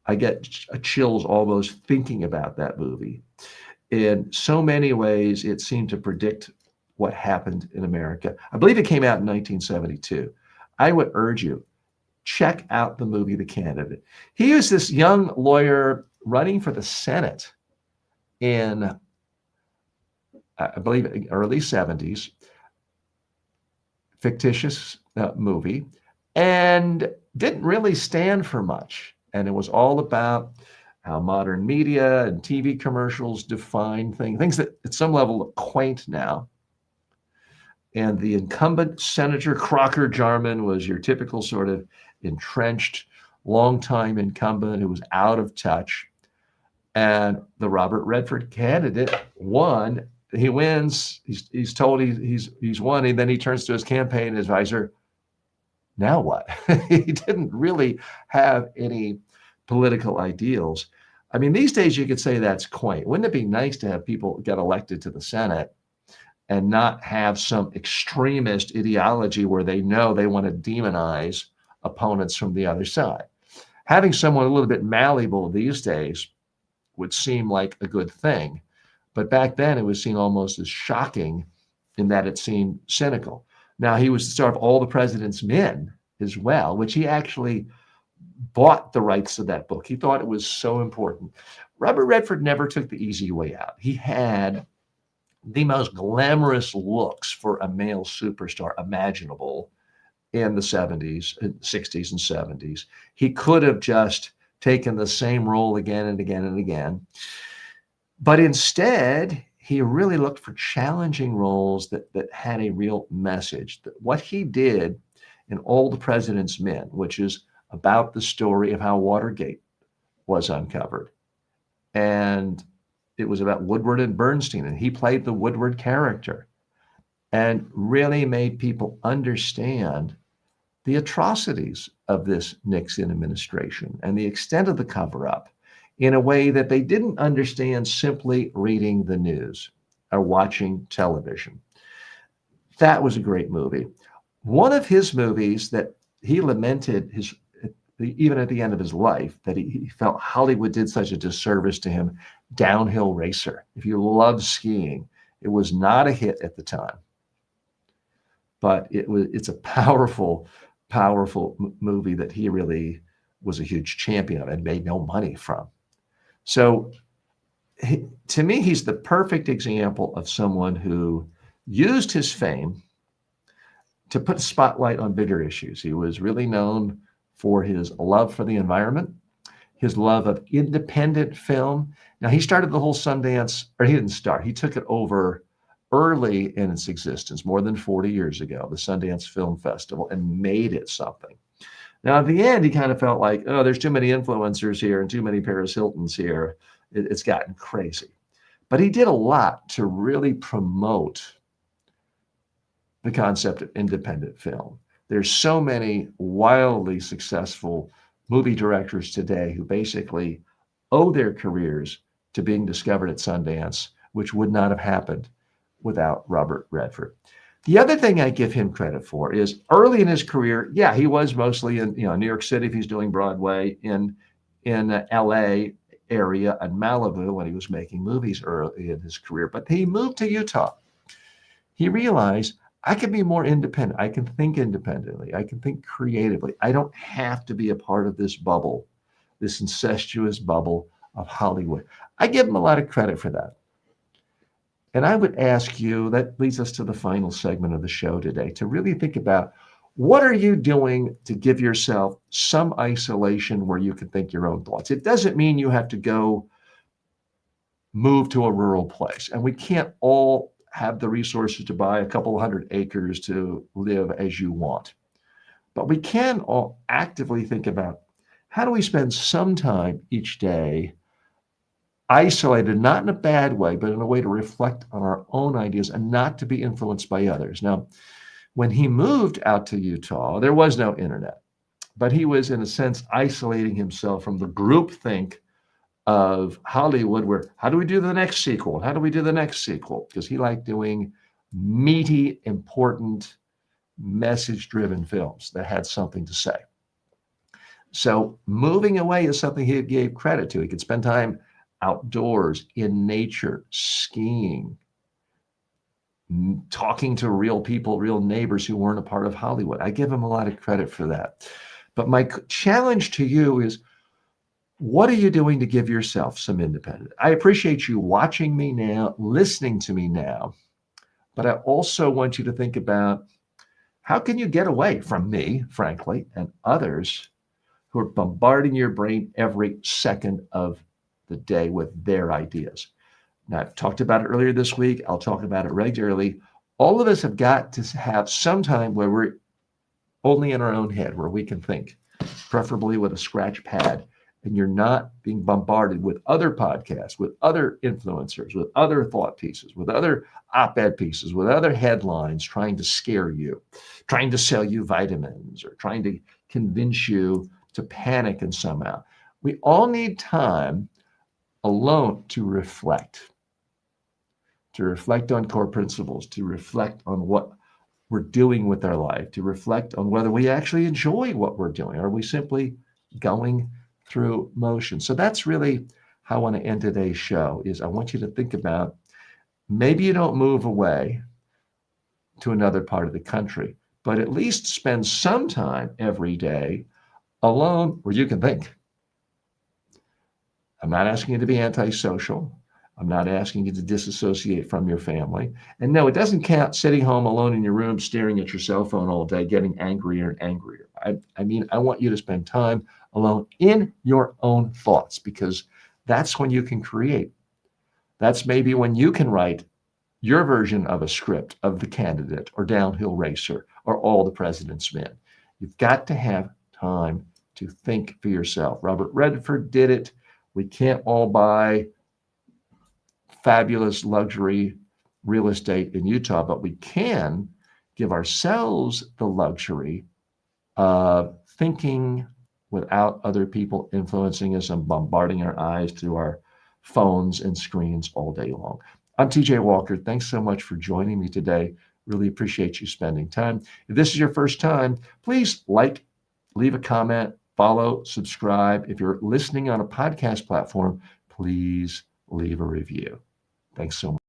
I get chills almost thinking about that movie. In so many ways, it seemed to predict what happened in America. I believe it came out in 1972. I would urge you, check out the movie The Candidate. He was this young lawyer running for the Senate in, I believe, early 70s, fictitious movie, and didn't really stand for much. And it was all about how modern media and TV commercials define things that at some level look quaint now. And the incumbent Senator Crocker Jarman was your typical sort of entrenched, longtime incumbent who was out of touch. And the Robert Redford candidate won. He wins. He's told he's won, and then he turns to his campaign advisor. Now what? He didn't really have any political ideals. I mean, these days you could say that's quaint. Wouldn't it be nice to have people get elected to the Senate and not have some extremist ideology where they know they want to demonize opponents from the other side? Having someone a little bit malleable these days would seem like a good thing. But back then it was seen almost as shocking in that it seemed cynical. Now, he was the star of All the President's Men as well, which he actually bought the rights to that book. He thought it was so important. Robert Redford never took the easy way out. He had the most glamorous looks for a male superstar imaginable in the 70s, 60s, and 70s. He could have just taken the same role again and again and again. But instead, he really looked for challenging roles that had a real message. That what he did in All the President's Men, which is about the story of how Watergate was uncovered. And it was about Woodward and Bernstein, and he played the Woodward character and really made people understand the atrocities of this Nixon administration and the extent of the cover-up in a way that they didn't understand simply reading the news or watching television. That was a great movie. One of his movies that he lamented even at the end of his life, that he felt Hollywood did such a disservice to him, Downhill Racer. If you love skiing, it was not a hit at the time, but it's a powerful movie that he really was a huge champion of and made no money from. So to me, he's the perfect example of someone who used his fame to put a spotlight on bigger issues. He was really known for his love for the environment, his love of independent film. Now, he started the whole Sundance, or he didn't start, he took it over early in its existence, more than 40 years ago, the Sundance Film Festival, and made it something. Now, at the end, he kind of felt like, oh, there's too many influencers here and too many Paris Hiltons here. It's gotten crazy. But he did a lot to really promote the concept of independent film. There's so many wildly successful movie directors today who basically owe their careers to being discovered at Sundance, which would not have happened without Robert Redford. The other thing I give him credit for is early in his career, yeah, he was mostly in New York City if he's doing Broadway, in LA area and Malibu when he was making movies early in his career. But he moved to Utah. He realized, I can be more independent. I can think independently. I can think creatively. I don't have to be a part of this bubble, this incestuous bubble of Hollywood. I give him a lot of credit for that. And I would ask you, that leads us to the final segment of the show today, to really think about What are you doing to give yourself some isolation where you can think your own thoughts? It doesn't mean you have to go move to a rural place. And we can't all have the resources to buy a couple hundred acres to live as you want. But we can all actively think about, how do we spend some time each day isolated, not in a bad way, but in a way to reflect on our own ideas and not to be influenced by others. Now, when he moved out to Utah, there was no internet, but he was, in a sense, isolating himself from the groupthink of Hollywood, where how do we do the next sequel? How do we do the next sequel? Because he liked doing meaty, important, message-driven films that had something to say. So moving away is something he gave credit to. He could spend time outdoors, in nature, skiing, talking to real people, real neighbors who weren't a part of Hollywood. I give him a lot of credit for that. But my challenge to you is, what are you doing to give yourself some independence? I appreciate you watching me now, listening to me now, but I also want you to think about, how can you get away from me, frankly, and others who are bombarding your brain every second of the day with their ideas? Now, I've talked about it earlier this week. I'll talk about it regularly. All of us have got to have some time where we're only in our own head, where we can think, preferably with a scratch pad, and you're not being bombarded with other podcasts, with other influencers, with other thought pieces, with other op-ed pieces, with other headlines trying to scare you, trying to sell you vitamins, or trying to convince you to panic and somehow. We all need time alone to reflect on core principles, to reflect on what we're doing with our life, to reflect on whether we actually enjoy what we're doing. Are we simply going through motion? So that's really how I want to end today's show. Is I want you to think about, maybe you don't move away to another part of the country, but at least spend some time every day alone where you can think. I'm not asking you to be antisocial. I'm not asking you to disassociate from your family. And no, it doesn't count sitting home alone in your room, staring at your cell phone all day, getting angrier and angrier. I mean, I want you to spend time alone in your own thoughts, because that's when you can create. That's maybe when you can write your version of a script of The Candidate or Downhill Racer or All the President's Men. You've got to have time to think for yourself. Robert Redford did it. We can't all buy fabulous luxury real estate in Utah, but we can give ourselves the luxury of thinking without other people influencing us and bombarding our eyes through our phones and screens all day long. I'm TJ Walker. Thanks so much for joining me today. Really appreciate you spending time. If this is your first time, please like, leave a comment, follow, subscribe. If you're listening on a podcast platform, please leave a review. Thanks so much.